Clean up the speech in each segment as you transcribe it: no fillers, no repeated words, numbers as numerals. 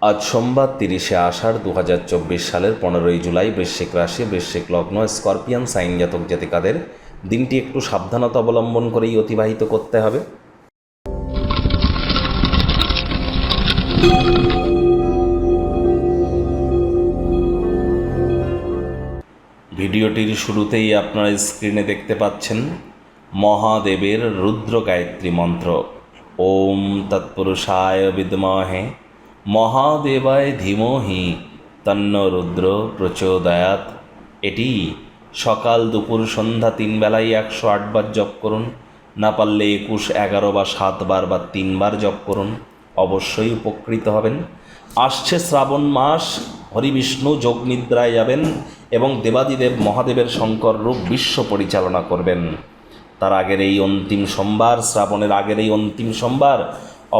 আজ সোমবার 30শে আষাঢ় 2024 সালের 15ই জুলাই। বৃশ্চিক রাশি, বৃশ্চিক লগ্ন, স্করপিয়ান সাইন জাতক জাতিকাদের দিনটি একটু সাবধানতা অবলম্বন করেই অতিবাহিত করতে হবে। ভিডিওটির শুরুতেই আপনারা স্ক্রিনে দেখতে পাচ্ছেন মহাদেবের রুদ্র গায়ত্রী মন্ত্র। ওম তৎপুরুষায় বিদ্মহে মহাদেবায় ধীমহি তন্ন রুদ্র প্রচোদয়াৎ। এটি সকাল দুপুর সন্ধ্যা 3 বেলায় 108 বার জপ করুন। না পারলে 21, 11 বা 7 বার বা 3 বার জপ করুন, অবশ্যই উপকৃত হবেন। আসছে শ্রাবণ মাস, হরিবিষ্ণু যোগ নিদ্রায় যাবেন এবং দেবাদিদেব মহাদেবের শঙ্কর রূপ বিশ্ব পরিচালনা করবেন। তার আগের এই অন্তিম সোমবার, শ্রাবণের আগের এই অন্তিম সোমবার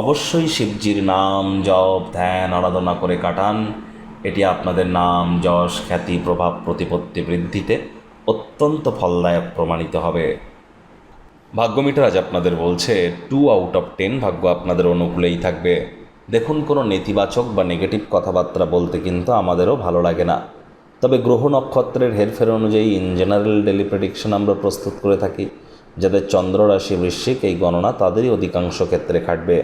অবশ্যই শিবজির নাম জপ ধ্যান আরাধনা করে কাটান। এটি আপনাদের নাম যশ খ্যাতি প্রভাব প্রতিপত্তি বৃদ্ধিতে অত্যন্ত ফলদায়ক প্রমাণিত হবে। ভাগ্যমিটার আজ আপনাদের বলছে 2 আউট অফ 10 ভাগ্য আপনাদের অনুকূলেই থাকবে। দেখুন, কোনো নেতিবাচক বা নেগেটিভ কথাবার্তা বলতে কিন্তু আমাদেরও ভালো লাগে না, তবে গ্রহ নক্ষত্রের হেরফের অনুযায়ী ইন জেনারেল ডেলি প্রেডিকশন আমরা প্রস্তুত করে থাকি। যাদের চন্দ্র রাশি বৃশ্চিক, এই গণনা তাদেরই অধিকাংশ ক্ষেত্রে খাটবে।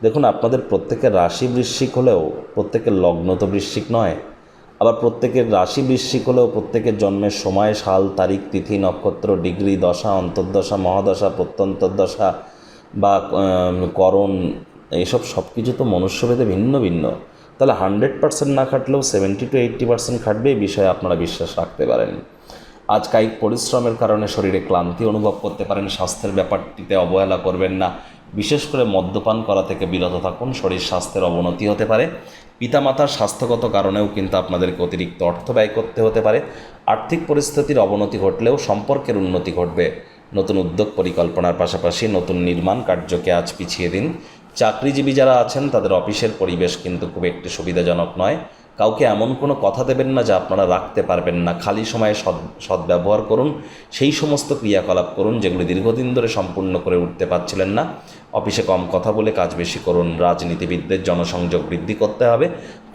দেখুন, আপনাদের প্রত্যেকের রাশি বৃশ্চিক হলেও প্রত্যেকের লগ্ন তো বৃশ্চিক নয়। আবার প্রত্যেকের রাশি বৃশ্চিক হলেও প্রত্যেকের জন্মের সময়, সাল, তারিখ, তিথি, নক্ষত্র, ডিগ্রি, দশা, অন্তর্দশা, মহাদশা, প্রত্যন্তর্দশা বা করণ, এইসব সব কিছু তো মনুষ্যভেদে ভিন্ন ভিন্ন। তাহলে 100% না খাটলেও 70 to 80% খাটবে, এই বিষয়ে আপনারা বিশ্বাস রাখতে পারেন। আজ কায়িক পরিশ্রমের কারণে শরীরে ক্লান্তি অনুভব করতে পারেন। স্বাস্থ্যের ব্যাপারটিতে অবহেলা করবেন না। বিশেষ করে মদ্যপান করা থেকে বিরত থাকুন, শরীর স্বাস্থ্যের অবনতি হতে পারে। পিতামাতার স্বাস্থ্যগত কারণেও কিন্তু আপনাদেরকে অতিরিক্ত অর্থ ব্যয় করতে হতে পারে। আর্থিক পরিস্থিতির অবনতি ঘটলেও সম্পর্কের উন্নতি ঘটবে। নতুন উদ্যোগ পরিকল্পনার পাশাপাশি নতুন নির্মাণ কার্যকে আজ পিছিয়ে দিন। চাকরিজীবী যারা আছেন তাদের অফিসের পরিবেশ কিন্তু খুব একটি সুবিধাজনক নয়। কাউকে এমন কোনো কথা দেবেন না যা আপনারা রাখতে পারবেন না। খালি সময়ে সদ্ব্যবহার করুন। সেই সমস্ত ক্রিয়াকলাপ করুন যেগুলি দীর্ঘদিন ধরে সম্পূর্ণ করে উঠতে পারছিলেন না। অফিসে কম কথা বলে কাজ বেশি করুন। রাজনীতিবিদদের জনসংযোগ বৃদ্ধি করতে হবে।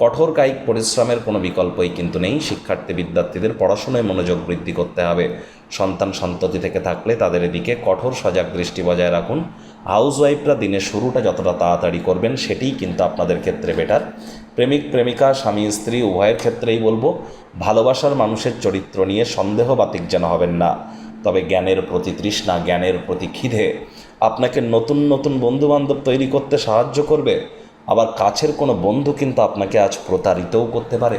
কঠোর কায়িক পরিশ্রমের কোনো বিকল্পই কিন্তু নেই। শিক্ষার্থী বিদ্যার্থীদের পড়াশোনায় মনোযোগ বৃদ্ধি করতে হবে। সন্তান সন্ততি থেকে থাকলে তাদের এদিকে কঠোর সজাগ দৃষ্টি বজায় রাখুন। হাউসওয়াইফরা দিনের শুরুটা যতটা তাড়াতাড়ি করবেন সেটিই কিন্তু আপনাদের ক্ষেত্রে বেটার। প্রেমিক প্রেমিকা, স্বামী স্ত্রী উভয়ের ক্ষেত্রেই বলবো, ভালোবাসার মানুষের চরিত্র নিয়ে সন্দেহবাতিক যেন হবেন না। তবে জ্ঞানের প্রতি তৃষ্ণা, জ্ঞানের প্রতি খিদে আপনাকে নতুন নতুন বন্ধুবান্ধব তৈরি করতে সাহায্য করবে। আবার কাছের কোনো বন্ধু কিন্তু আপনাকে আজ প্রতারিতও করতে পারে।